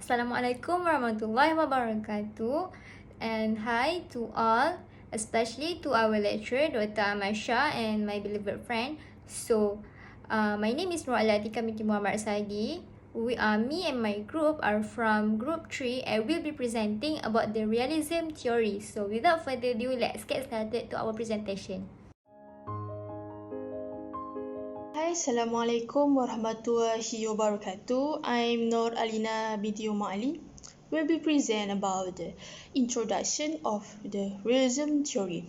Assalamualaikum warahmatullahi wabarakatuh, and hi to all, especially to our lecturer Dr. Ahmad Shah and my beloved friend. So, my name is NURUL binti RASADI. Me and my group are from group 3 and will be presenting about the realism theory. So, without further ado, let's get started to our presentation. Hai, Assalamualaikum warahmatullahi wabarakatuh. I'm Alina binti Ali. Will be present about the introduction of the realism theory.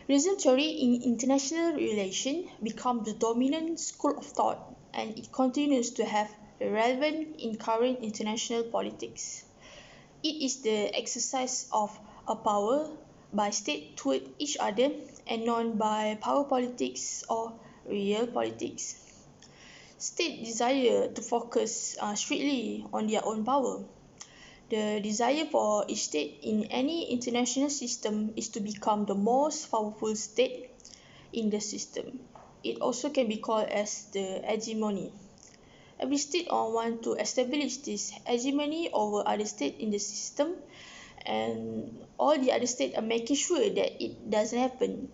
Realism theory in international relations becomes the dominant school of thought, and it continues to have relevance in current international politics. It is the exercise of a power by state toward each other and not by power politics or real politics. State desire to focus strictly on their own power. The desire for each state in any international system is to become the most powerful state in the system. It also can be called as the hegemony. Every state wants to establish this hegemony over other states in the system, and all the other states are making sure that it doesn't happen.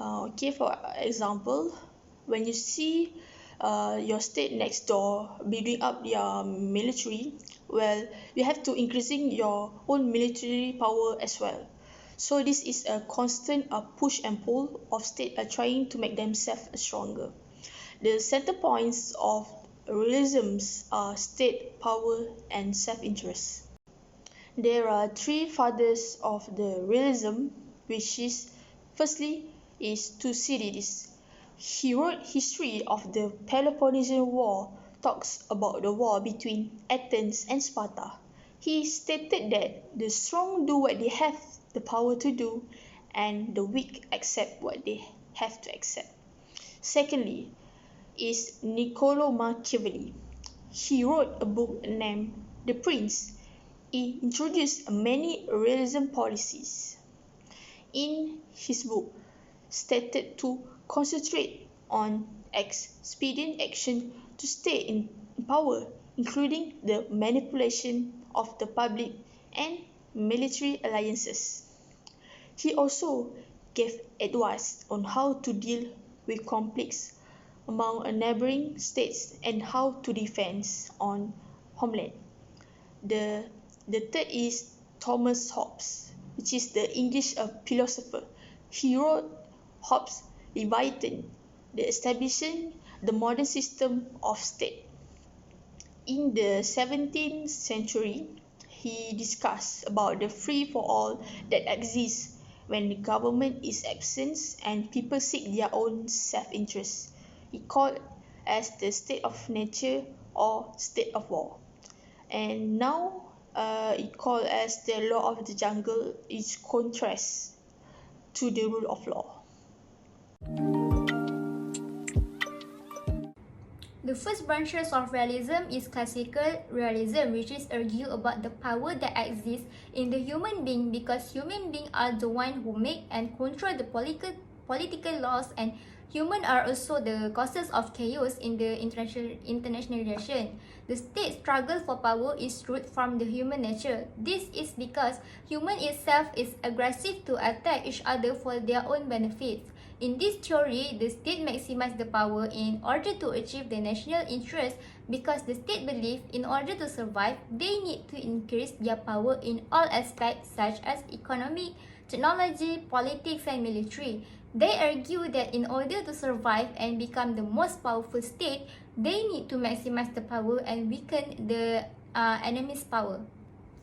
For example, when you see your state next door building up their military, well, you have to increasing your own military power as well. So this is a constant push and pull of state trying to make themselves stronger. The center points of realisms are state power and self-interest. There are three fathers of the realism, which is firstly is Thucydides. He wrote history of the Peloponnesian War, talks about the war between Athens and Sparta. He stated that the strong do what they have the power to do, and the weak accept what they have to accept. Secondly is Niccolo Machiavelli. He wrote a book named The Prince. He introduced many realism policies. In his book, stated to concentrate on expedient action to stay in power, including the manipulation of the public and military alliances. He also gave advice on how to deal with conflicts among neighboring states and how to defend on homeland. The third is Thomas Hobbes, which is the English philosopher. He wrote Hobbes' Leviathan, the establishing the modern system of state. In the 17th century, he discussed about the free-for-all that exists when the government is absent and people seek their own self-interest. He called as the state of nature or state of war. And now it called as the law of the jungle is contrast to the rule of law. The first branches of realism is classical realism, which is argue about the power that exists in the human being because human beings are the one who make and control the political laws, and humans are also the causes of chaos in the international relation. The state struggle for power is root from the human nature. This is because human itself is aggressive to attack each other for their own benefits. In this theory, the state maximizes the power in order to achieve the national interest because the state believe in order to survive, they need to increase their power in all aspects such as economy, technology, politics, and military. They argue that in order to survive and become the most powerful state, they need to maximize the power and weaken the enemy's power.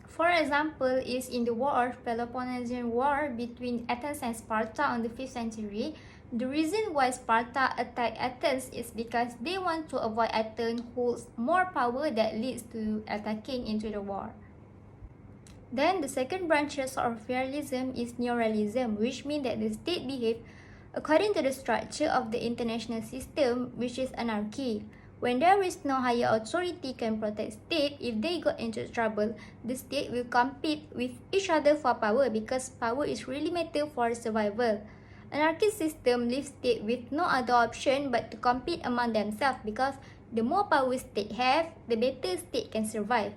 For example, is in the War of Peloponnesian War between Athens and Sparta on the 5th century. The reason why Sparta attacked Athens is because they want to avoid Athens holds more power that leads to attacking into the war. Then the second branches of realism is neorealism, which means that the state behaves according to the structure of the international system, which is anarchy. When there is no higher authority can protect state, if they got into trouble, the state will compete with each other for power because power is really matter for survival. Anarchist system leaves state with no other option but to compete among themselves because the more power state have, the better state can survive.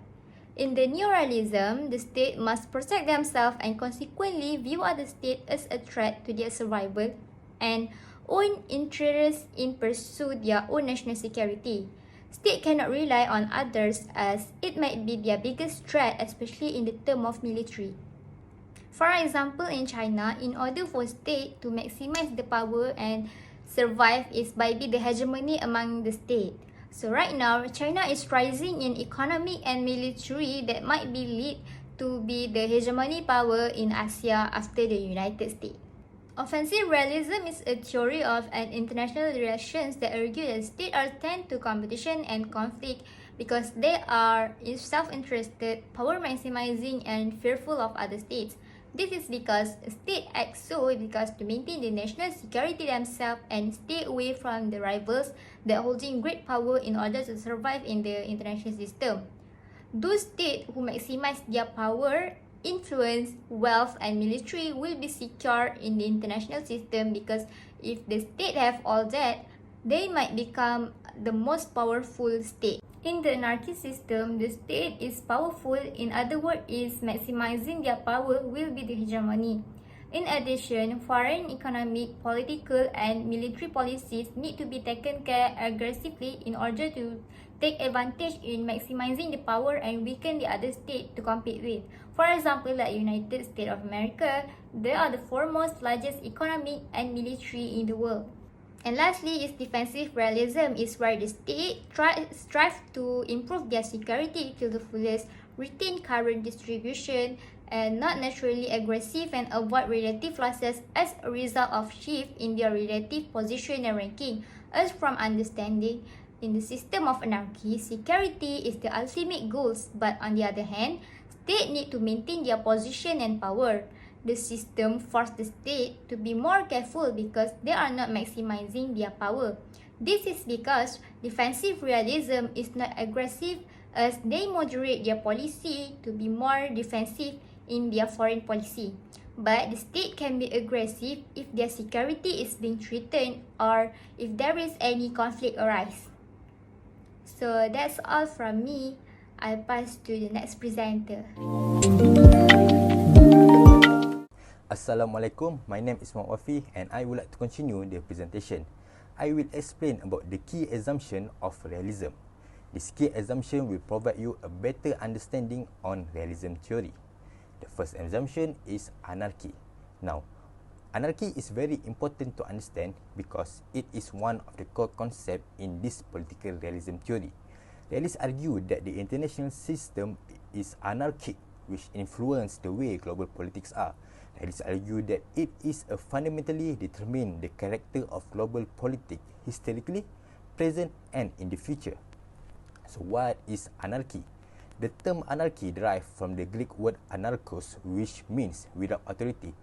In the new realism, the state must protect themselves and consequently view other state as a threat to their survival and own interests in pursue their own national security. State cannot rely on others as it might be their biggest threat, especially in the term of military. For example, in China, in order for state to maximize the power and survive is by the hegemony among the state. So right now, China is rising in economic and military that might be lead to be the hegemony power in Asia after the United States. Offensive realism is a theory of an international relations that argue that states are tend to competition and conflict because they are self-interested, power maximizing, and fearful of other states. This is because states act so because to maintain the national security themselves and stay away from the rivals that holding great power in order to survive in the international system. Those states who maximize their power, influence, wealth, and military will be secure in the international system because if the state have all that, they might become the most powerful state. In the anarchy system, the state is powerful, in other words, is maximizing their power will be the hegemony. In addition, foreign economic, political, and military policies need to be taken care aggressively in order to take advantage in maximizing the power and weaken the other state to compete with. For example, like United States of America, they are the foremost largest economic and military in the world. And lastly is defensive realism is where the state strive to improve their security to the fullest, retain current distribution, and not naturally aggressive and avoid relative losses as a result of shift in their relative position and ranking. As from understanding, in the system of anarchy, security is the ultimate goals, but on the other hand, state need to maintain their position and power. The system forces the state to be more careful because they are not maximizing their power. This is because defensive realism is not aggressive as they moderate their policy to be more defensive in their foreign policy. But the state can be aggressive if their security is being threatened or if there is any conflict arise. So that's all from me. I pass to the next presenter. Assalamualaikum, my name is WAFI and I would like to continue the presentation. I will explain about the key assumption of realism. This key assumption will provide you a better understanding on realism theory. The first assumption is anarchy. Now, anarchy is very important to understand because it is one of the core concepts in this political realism theory. Realists argue that the international system is anarchic, which influences the way global politics are. Realists argue that it is a fundamentally determine the character of global politics historically, present, and in the future. So what is anarchy? The term anarchy derives from the Greek word anarchos, which means without authority.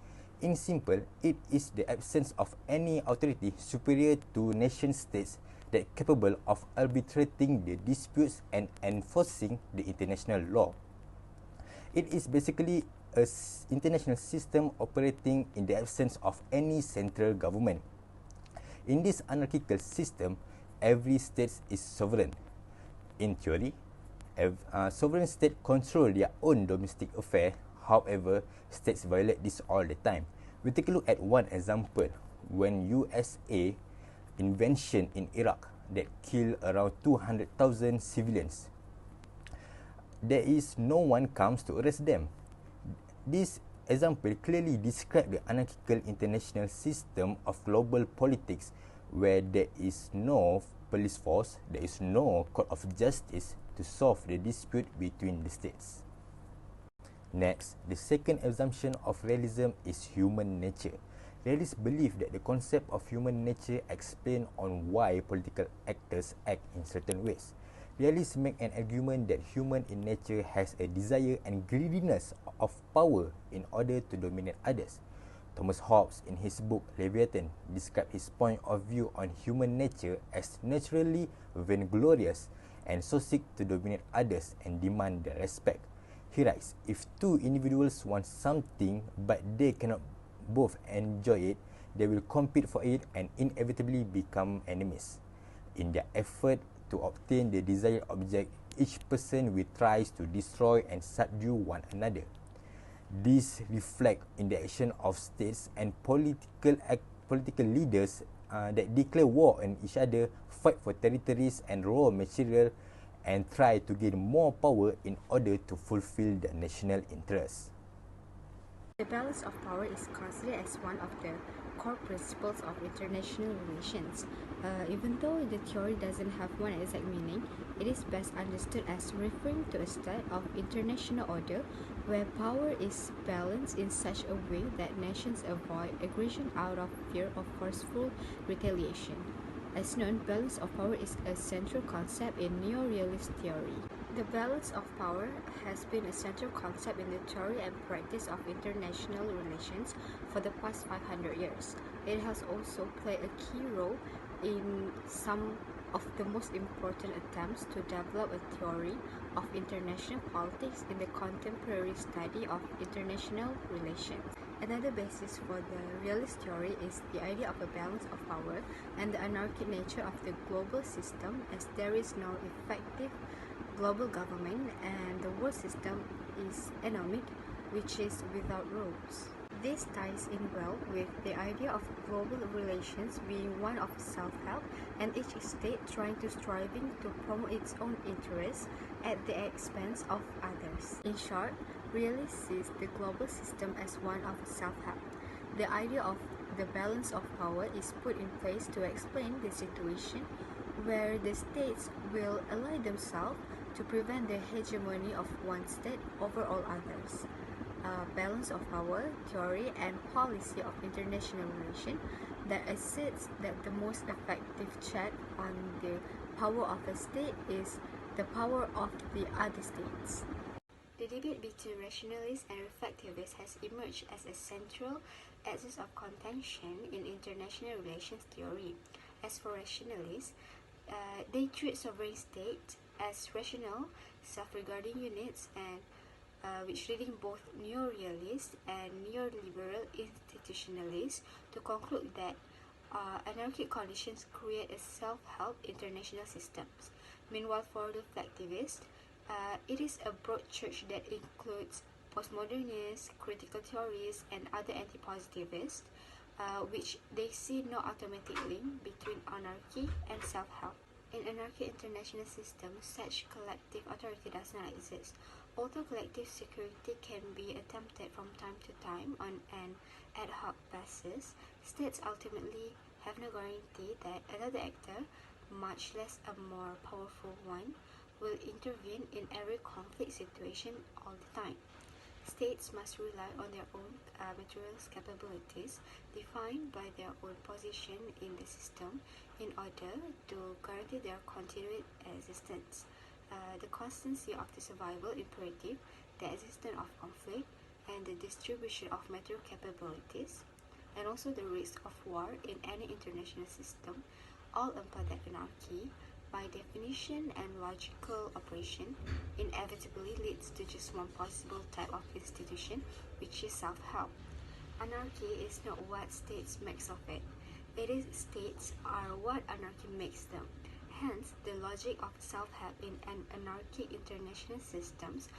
In simple, it is the absence of any authority superior to nation states that capable of arbitrating the disputes and enforcing the international law. It is basically an international system operating in the absence of any central government. In this anarchical system, every state is sovereign. In theory, sovereign states control their own domestic affairs. However, states violate this all the time. We take a look at one example. When USA invention in Iraq that killed around 200,000 civilians, there is no one comes to arrest them. This example clearly describes the anarchical international system of global politics where there is no police force, there is no court of justice to solve the dispute between the states. Next, the second assumption of realism is human nature. Realists believe that the concept of human nature explains on why political actors act in certain ways. Realists make an argument that human in nature has a desire and greediness of power in order to dominate others. Thomas Hobbes, in his book Leviathan, described his point of view on human nature as naturally vainglorious and so seek to dominate others and demand their respect. He writes, if two individuals want something but they cannot both enjoy it, they will compete for it and inevitably become enemies. In their effort to obtain the desired object, each person will try to destroy and subdue one another. This reflects in the action of states and political leaders that declare war on each other, fight for territories and raw material, and try to gain more power in order to fulfill their national interests. The balance of power is considered as one of the core principles of international relations. Even though the theory doesn't have one exact meaning, it is best understood as referring to a state of international order where power is balanced in such a way that nations avoid aggression out of fear of forceful retaliation. As known, balance of power is a central concept in neo-realist theory. The balance of power has been a central concept in the theory and practice of international relations for the past 500 years. It has also played a key role in some of the most important attempts to develop a theory of international politics in the contemporary study of international relations. Another basis for the realist theory is the idea of a balance of power and the anarchic nature of the global system, as there is no effective global government and the world system is anomic, which is without rules. This ties in well with the idea of global relations being one of self-help and each state striving to promote its own interests at the expense of others. In short, realists sees the global system as one of self-help. The idea of the balance of power is put in place to explain the situation where the states will ally themselves to prevent the hegemony of one state over all others. Balance of power, theory, and policy of international relations that asserts that the most effective check on the power of a state is the power of the other states. The debate between rationalists and reflectivists has emerged as a central axis of contention in international relations theory. As for rationalists, they treat sovereign states as rational, self-regarding units, and which leading both neo-realist and neoliberal institutionalists to conclude that anarchic conditions create a self-help international systems. Meanwhile, for the reflectivists, it is a broad church that includes postmodernists, critical theorists, and other anti-positivists, which they see no automatic link between anarchy and self-help. In anarchic international systems, such collective authority does not exist. Although collective security can be attempted from time to time on an ad hoc basis, states ultimately have no guarantee that another actor, much less a more powerful one, will intervene in every conflict situation all the time. States must rely on their own material capabilities, defined by their own position in the system, in order to guarantee their continued existence. The constancy of the survival imperative, the existence of conflict, and the distribution of material capabilities, and also the risk of war in any international system, all imply that anarchy, by definition and logical operation, inevitably leads to just one possible type of institution, which is self-help. Anarchy is not what states makes of it. It is states are what anarchy makes them. Hence, the logic of self-help in an anarchic international systems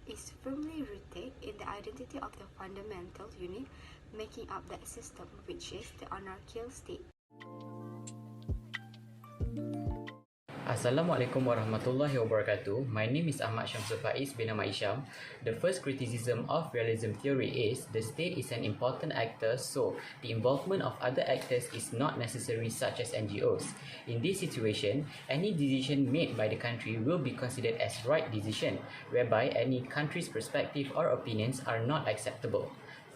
is firmly rooted in the identity of the fundamental unit making up that system, which is the anarchical state. Assalamualaikum warahmatullahi wabarakatuh. My name is Ahmad SHAMSULFAIZ bin HISHAM. The first criticism of realism theory is the state is an important actor, so the involvement of other actors is not necessary, such as NGOs. In this situation, any decision made by the country will be considered as right decision, whereby any country's perspective or opinions are not acceptable.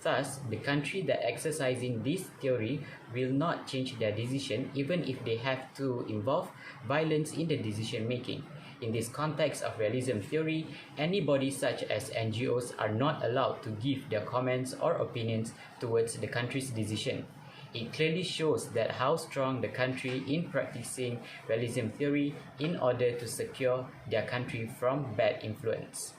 Thus, the country that exercising this theory will not change their decision even if they have to involve violence in the decision making. In this context of realism theory, any bodies such as NGOs are not allowed to give their comments or opinions towards the country's decision. It clearly shows that how strong the country in practicing realism theory in order to secure their country from bad influence.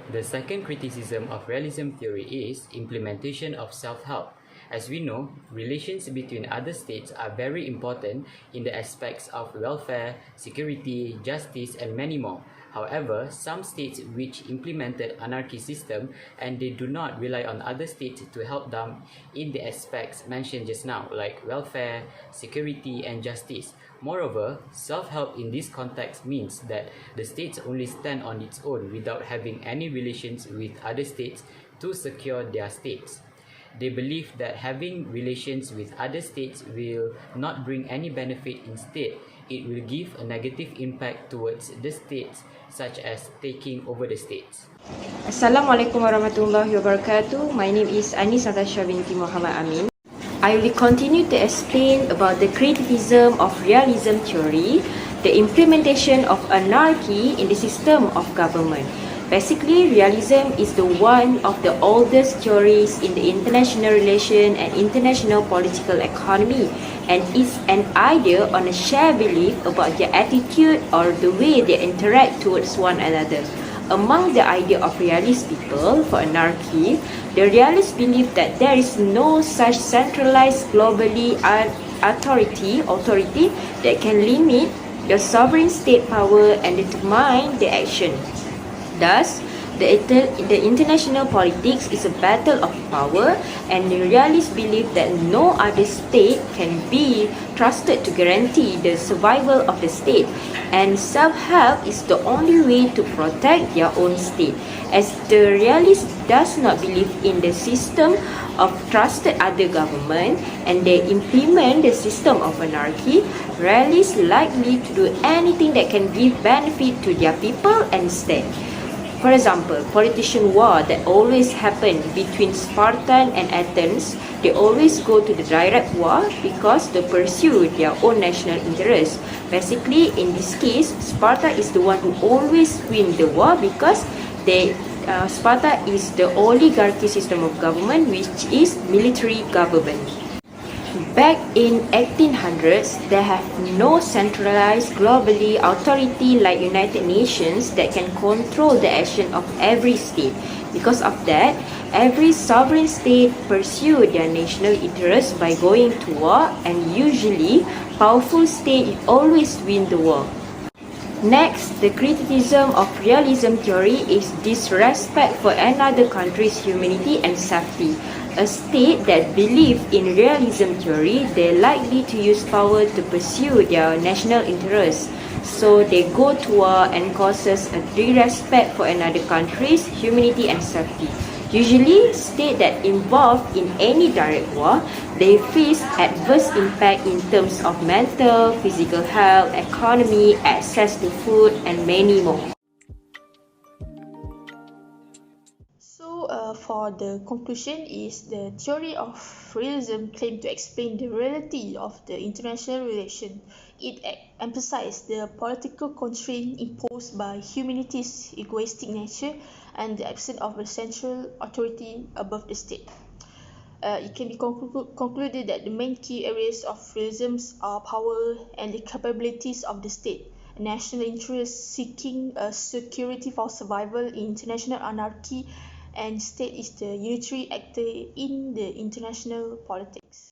The second criticism of realism theory is implementation of self-help. As we know, relations between other states are very important in the aspects of welfare, security, justice, and many more. However, some states which implemented anarchy system and they do not rely on other states to help them in the aspects mentioned just now, like welfare, security and justice. Moreover, self-help in this context means that the states only stand on its own without having any relations with other states to secure their states. They believe that having relations with other states will not bring any benefit. Instead, it will give a negative impact towards the states, such as taking over the states. Assalamualaikum warahmatullahi wabarakatuh. My name is NATASHA binti Mohamed Amin. I will continue to explain about the criticism of realism theory, the implementation of anarchy in the system of government. Basically, realism is the one of the oldest theories in the international relation and international political economy, and is an idea on a shared belief about their attitude or the way they interact towards one another. Among the idea of realist people for anarchy, the realists believe that there is no such centralized globally authority that can limit the sovereign state power and determine the action. Thus, the international politics is a battle of power, and the realists believe that no other state can be trusted to guarantee the survival of the state, and self-help is the only way to protect their own state. As the realist does not believe in the system of trusted other government and they implement the system of anarchy, realists likely to do anything that can give benefit to their people and state. For example, politician war that always happen between Spartan and Athens, they always go to the direct war because they pursue their own national interest. Basically, in this case, Sparta is the one who always win the war because Sparta is the oligarchy system of government, which is military government. Back in 1800s, there have no centralized globally authority like United Nations that can control the action of every state. Because of that, every sovereign state pursue their national interests by going to war, and usually powerful state always win the war. Next, the criticism of realism theory is disrespect for another country's humanity and safety. A state that believes in realism theory, they're likely to use power to pursue their national interests. So they go to war and causes a disrespect for another country's humanity and safety. Usually, states that involved in any direct war, they face adverse impact in terms of mental, physical health, economy, access to food, and many more. For the conclusion is the theory of realism claims to explain the reality of the international relation. It emphasizes the political constraint imposed by humanity's egoistic nature and the absence of a central authority above the state. It can be concluded that the main key areas of realism are power and the capabilities of the state, national interest seeking security for survival in international anarchy, and state is the unitary actor in the international politics.